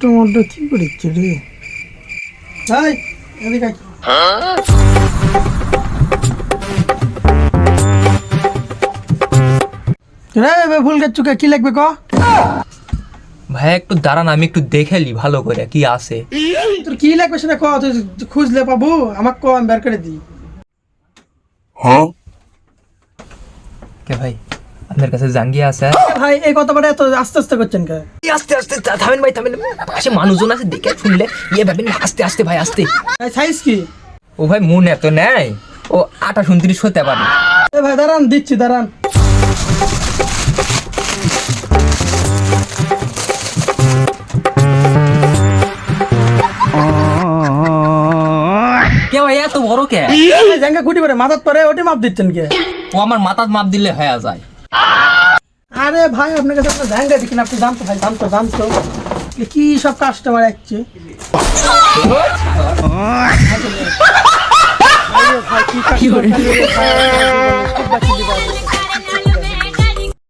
কাস্টমারটা কি করেছে রে? ভাই এদিকে আয়। রে ফুল গাছ চুকা কি লাগবে ক? ভাই একটু দাঁড়ান, আমি একটু দেখেলি ভালো করে কি আছে। তোর কি লাগবে সেটা ক, তুই খুঁজলে পাবো, আমাকে ক আমি বের করে দিই। কে ভাই আপনার কাছে জাঙ্গিয়া আছে? ভাই এই কথাটা এত আস্তে আস্তে করছেন কে? আস্তে আস্তে থামেন ভাই, থামেন। পাশে মানুষজন আছে, দেখে শুনলে ইয়ে ভাবেন আস্তে আস্তে ভাই আস্তে। ভাই সাইজ কি? ও ভাই মন এত নেয়, ও 28-29 হতে পারে। এ ভাই দাঁড়ান, দিচ্ছি দাঁড়ান। কে ভাই এত বড় কে? জাঙ্গা খুঁটি করে মাথার পরে ওটি মাপ দিচ্ছেন কে? ও আমার মাথার মাপ দিলে হয়ে যায়। আরে ভাই আপনার কাছে আপনার জাঙ্গা দেখি না, আপনি জানতো ভাই, জানতো কি সব কাস্টমার আসছে। ভাই কি কাস্টমার